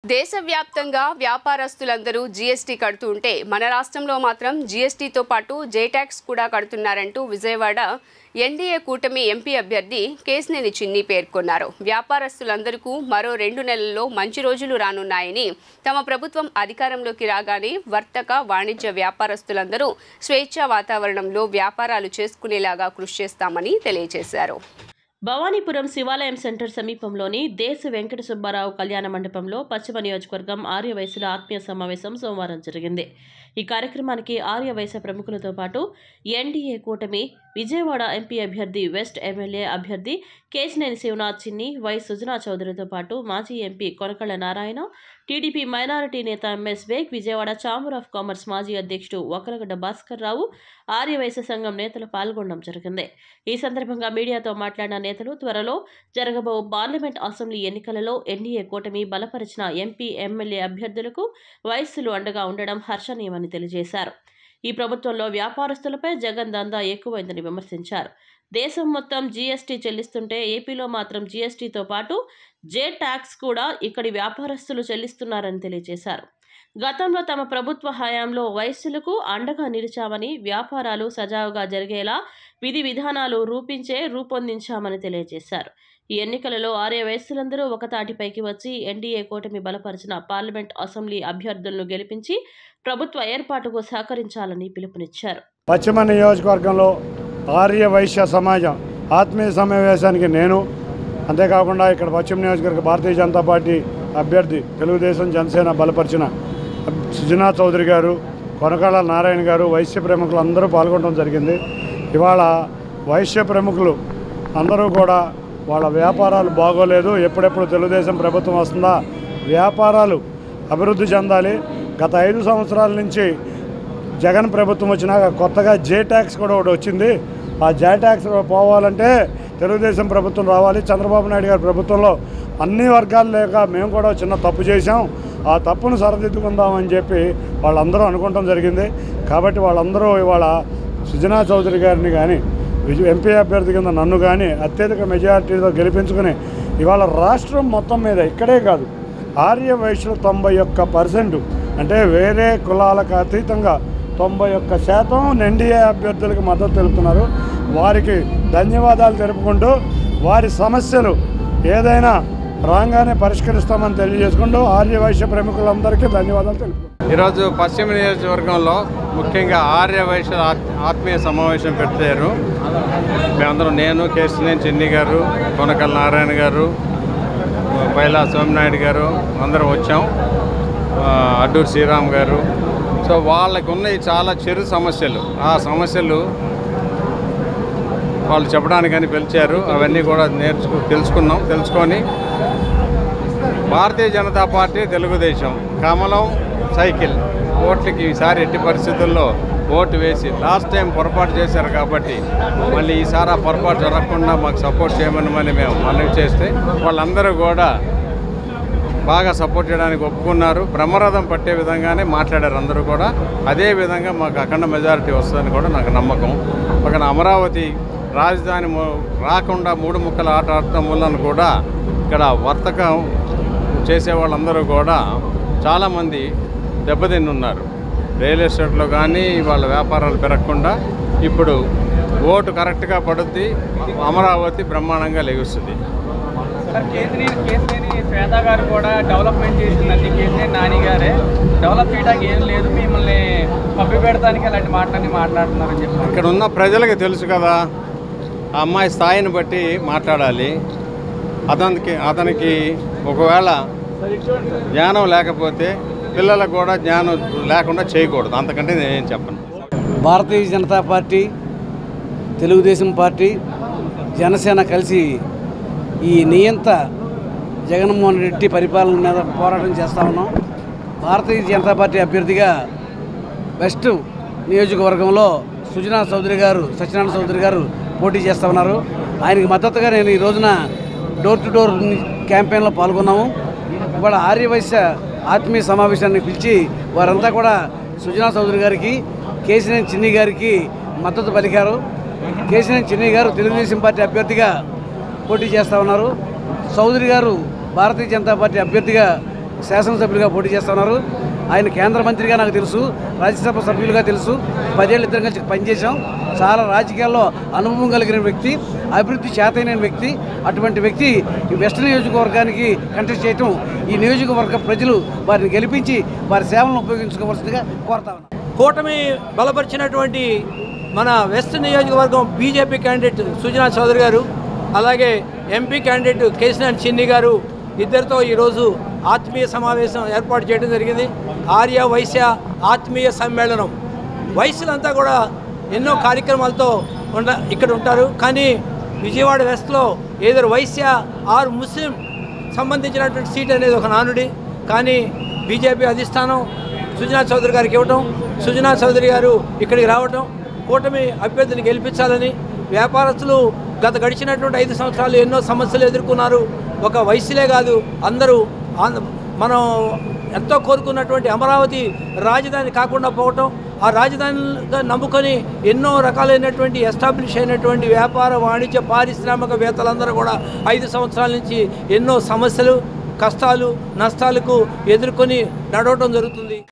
దేశవ్యాప్తంగా వ్యాపారస్తులందరూ జీఎస్టీ కడుతుంటే మన రాష్ట్రంలో మాత్రం జీఎస్టీతో పాటు జేటాక్స్ కూడా కడుతున్నారంటూ విజయవాడ ఎన్డీఏ కూటమి ఎంపీ అభ్యర్థి కేశినేని చిన్ని పేర్కొన్నారు. వ్యాపారస్తులందరికీ మరో 2 నెలల్లో మంచి రోజులు రానున్నాయని, తమ ప్రభుత్వం అధికారంలోకి రాగానే వర్తక వాణిజ్య వ్యాపారస్తులందరూ స్వేచ్ఛా వాతావరణంలో వ్యాపారాలు చేసుకునేలాగా కృషి చేస్తామని తెలియజేశారు. భవానీపురం శివాలయం సెంటర్ సమీపంలోని దేశ వెంకట సుబ్బారావు కళ్యాణ మండపంలో పశ్చిమ నియోజకవర్గం ఆర్యవైశ్యుల ఆత్మీయ సమావేశం సోమవారం జరిగింది. ఈ కార్యక్రమానికి ఆర్యవైశ్య ప్రముఖులతో పాటు ఎన్డీఏ కూటమి విజయవాడ ఎంపీ అభ్యర్థి వెస్ట్ ఎమ్మెల్యే అభ్యర్థి కేశినేని శివనాథ్ చిన్ని, వై సుజనా చౌదరితో పాటు మాజీ MP Konakalla Narayana, TDP minority నేత MS Baig, Vijayawada chamber of commerce మాజీ అధ్యక్షుడు వకలగడ్డ భాస్కర్ రావు, ఆర్యవైశ్య సంఘం నేతలు పాల్గొనడం జరిగింది. ఈ సందర్భంగా మీడియాతో మాట్లాడిన నేతలు త్వరలో జరగబో పార్లమెంట్ అసెంబ్లీ ఎన్నికలలో ఎన్డీఏ కూటమి బలపరిచిన ఎంపీ ఎమ్మెల్యే అభ్యర్థులకు వైశ్యులు అండగా ఉండడం హర్షణీయమని తెలియజేశారు. ఈ ప్రభుత్వంలో వ్యాపారస్తులపై జగన్ దందా ఎక్కువైందని విమర్శించారు. దేశం మొత్తం జీఎస్టీ చెల్లిస్తుంటే ఏపీలో మాత్రం జీఎస్టీతో పాటు జే ట్యాక్స్ కూడా ఇక్కడి వ్యాపారస్తులు చెల్లిస్తున్నారని తెలియజేశారు. గతంలో తమ ప్రభుత్వ హయాంలో వైశ్యులకు అండగా నిలిచామని, వ్యాపారాలు సజావుగా జరిగేలా విధి విధానాలు రూపొందించామని తెలియజేశారు. ఈ ఎన్నికలలో ఆర్య వైశ్యులందరూ ఒకతాటిపైకి వచ్చి ఎన్డీఏ కూటమి బలపరిచిన పార్లమెంట్ అసెంబ్లీ అభ్యర్థులను గెలిపించి ప్రభుత్వ ఏర్పాటుకు సహకరించాలని పిలుపునిచ్చారు. పశ్చిమ నియోజకవర్గంలో ఆర్య వైశ్య సమాజం ఆత్మీయ సమావేశానికి నేను, అంతేకాకుండా ఇక్కడ పశ్చిమ నియోజకవర్గ భారతీయ జనతా పార్టీ అభ్యర్థి తెలుగుదేశం జనసేన బలపరిచిన సుజనా చౌదరి గారు, కొనకళ్ళ నారాయణ గారు, వైశ్య ప్రముఖులు అందరూ పాల్గొనడం జరిగింది. ఇవాళ వైశ్య ప్రముఖులు అందరూ కూడా వాళ్ళ వ్యాపారాలు బాగోలేదు, ఎప్పుడెప్పుడు తెలుగుదేశం ప్రభుత్వం వస్తుందా, వ్యాపారాలు అభివృద్ధి చెందాలి. గత 5 సంవత్సరాల నుంచి జగన్ ప్రభుత్వం వచ్చినాక కొత్తగా జే ట్యాక్స్ కూడా ఒకటి వచ్చింది. ఆ జే ట్యాక్స్ పోవాలంటే తెలుగుదేశం ప్రభుత్వం రావాలి. చంద్రబాబు నాయుడు గారి ప్రభుత్వంలో అన్ని వర్గాలు లేక మేము కూడా చిన్న తప్పు చేశాం, ఆ తప్పును సరిదిద్దుకుందామని చెప్పి వాళ్ళందరూ అనుకోవడం జరిగింది. కాబట్టి వాళ్ళందరూ ఇవాళ సుజనా చౌదరి గారిని కానీ ఎంపీ అభ్యర్థి కింద నన్ను కానీ అత్యధిక మెజారిటీతో గెలిపించుకుని ఇవాళ రాష్ట్రం మొత్తం మీద ఇక్కడే కాదు ఆర్య వైశ్యులు 91% అంటే వేరే కులాలకు అతీతంగా 91% ఎన్డీఏ అభ్యర్థులకు మద్దతు తెలుపుతున్నారు. వారికి ధన్యవాదాలు తెలుపుకుంటూ వారి సమస్యలు ఏదైనా రాగానే పరిష్కరిస్తామని తెలియజేసుకుంటూ ఆర్య వైశ్య ప్రముఖులందరికీ ధన్యవాదాలు తెలుపుకుంటాం. ఈరోజు పశ్చిమ నియోజకవర్గంలో ముఖ్యంగా ఆర్య వైశ్య ఆత్మీయ సమావేశం పెట్టారు. మేమందరం, నేను, కేశినేని చిన్ని గారు, కొనకళ్ళ నారాయణ గారు, పైలా సోమనాయుడు గారు అందరం వచ్చాం, అడ్డూరు శ్రీరామ్ గారు. సో వాళ్ళకు ఉన్నాయి చాలా చిరు సమస్యలు, ఆ సమస్యలు వాళ్ళు చెప్పడానికని పిలిచారు. అవన్నీ కూడా తెలుసుకొని భారతీయ జనతా పార్టీ, తెలుగుదేశం, కమలం, సైకిల్ ఓట్లకి ఈసారి ఎట్టి పరిస్థితుల్లో ఓటు వేసి లాస్ట్ టైం పొరపాటు చేశారు కాబట్టి మళ్ళీ ఈసారి ఆ పొరపాటు జరగకుండా మాకు సపోర్ట్ చేయమని మేము మనవి చేస్తే వాళ్ళందరూ కూడా బాగా సపోర్ట్ చేయడానికి ఒప్పుకున్నారు. బ్రహ్మరథం పట్టే విధంగానే మాట్లాడారు అందరూ కూడా. అదేవిధంగా మాకు అఖండ మెజారిటీ వస్తుందని కూడా నాకు నమ్మకం. పక్కన అమరావతి రాజధాని రాకుండా 3 ముక్కల ఆట ఆడటం వలన కూడా ఇక్కడ వర్తకం చేసే వాళ్ళందరూ కూడా చాలామంది దెబ్బతిన్నున్నారు. రియల్ ఎస్టేట్లో కానీ వాళ్ళ వ్యాపారాలు పెరగకుండా ఇప్పుడు ఓటు కరెక్ట్గా పడుద్ది, అమరావతి బ్రహ్మాండంగా లెగుస్తుంది. కేశినేని శ్వేత గారు కూడా డెవలప్మెంట్ చేసిందండి. కేశినేని నాని గారే డెవలప్ చేయడానికి ఏం లేదు, మిమ్మల్ని పబ్బి పెడతానికి అలాంటి మాటలన్నీ మాట్లాడుతున్నారని చెప్పి ఇక్కడ ఉన్న ప్రజలకి తెలుసు కదా, ఆ అమ్మాయి స్థాయిని బట్టి మాట్లాడాలి. అతనికి ఒకవేళ జ్ఞానం లేకపోతే పిల్లలకు కూడా జ్ఞానం లేకుండా చేయకూడదు, అంతకంటే నేనేం చెప్పను. భారతీయ జనతా పార్టీ, తెలుగుదేశం పార్టీ, జనసేన కలిసి ఈ నియంత జగన్మోహన్ రెడ్డి పరిపాలన మీద పోరాటం చేస్తూ ఉన్నాం. భారతీయ జనతా పార్టీ అభ్యర్థిగా వెస్ట్ నియోజకవర్గంలో సుజనా చౌదరి గారు, సత్యనారాయణ చౌదరి గారు పోటీ చేస్తూ ఉన్నారు. ఆయనకి మద్దతుగా నేను ఈ రోజున డోర్ టు డోర్ క్యాంపెయిన్లో పాల్గొన్నాము. ఇవాళ ఆర్యవైశ్య ఆత్మీయ సమావేశాన్ని పిలిచి వారంతా కూడా సుజనా చౌదరి గారికి, కేశినేని చిన్ని గారికి మద్దతు పలికారు. కేశినేని చిన్ని గారు తెలుగుదేశం పార్టీ అభ్యర్థిగా పోటీ చేస్తూ ఉన్నారు. చౌదరి గారు భారతీయ జనతా పార్టీ అభ్యర్థిగా శాసనసభ్యులుగా పోటీ చేస్తున్నారు. ఆయన కేంద్ర మంత్రిగా నాకు తెలుసు, రాజ్యసభ సభ్యులుగా తెలుసు. 10 ఏళ్ళు ఇద్దరం కలిసి పనిచేశాం. చాలా రాజకీయాల్లో అనుభవం కలిగిన వ్యక్తి, అభివృద్ధి చేతైన వ్యక్తి. అటువంటి వ్యక్తి ఈ వెస్ట్ నియోజకవర్గానికి కంటెస్ట్ చేయటం, ఈ నియోజకవర్గ ప్రజలు వారిని గెలిపించి వారి సేవలను ఉపయోగించుకోవాల్సిందిగా కోరుతా ఉన్నాం. కూటమి బలపరిచినటువంటి మన వెస్ట్ నియోజకవర్గం బీజేపీ క్యాండిడేట్ సుజనా చౌదరి గారు, అలాగే ఎంపీ క్యాండిడేట్ కేసినేని చిన్ని గారు ఇద్దరితో ఈరోజు ఆత్మీయ సమావేశం ఏర్పాటు చేయడం జరిగింది. ఆర్య వైశ్య ఆత్మీయ సమ్మేళనం. వైశ్యులంతా కూడా ఎన్నో కార్యక్రమాలతో ఇక్కడ ఉంటారు. కానీ విజయవాడ వెస్ట్లో ఏదో వైశ్య ఆర్ ముస్లిం సంబంధించినటువంటి సీట్ అనేది ఒక నానుడి. కానీ బీజేపీ అధిష్టానం సుజనా చౌదరి గారికి ఇవ్వటం, సుజనా చౌదరి గారు ఇక్కడికి రావటం, కూటమి అభ్యర్థిని గెలిపించాలని. వ్యాపారస్తులు గత గడిచినటువంటి 5 సంవత్సరాలు ఎన్నో సమస్యలు ఎదుర్కొన్నారు. ఒక వైశ్యులే కాదు, అందరూ మనం ఎంతో కోరుకున్నటువంటి అమరావతి రాజధాని కాకుండా పోవటం, ఆ రాజధానిగా నమ్ముకొని ఎన్నో రకాలైనటువంటి ఎస్టాబ్లిష్ అయినటువంటి వ్యాపార వాణిజ్య పారిశ్రామికవేత్తలందరూ కూడా 5 సంవత్సరాల నుంచి ఎన్నో సమస్యలు, కష్టాలు, నష్టాలకు ఎదుర్కొని నడవటం జరుగుతుంది.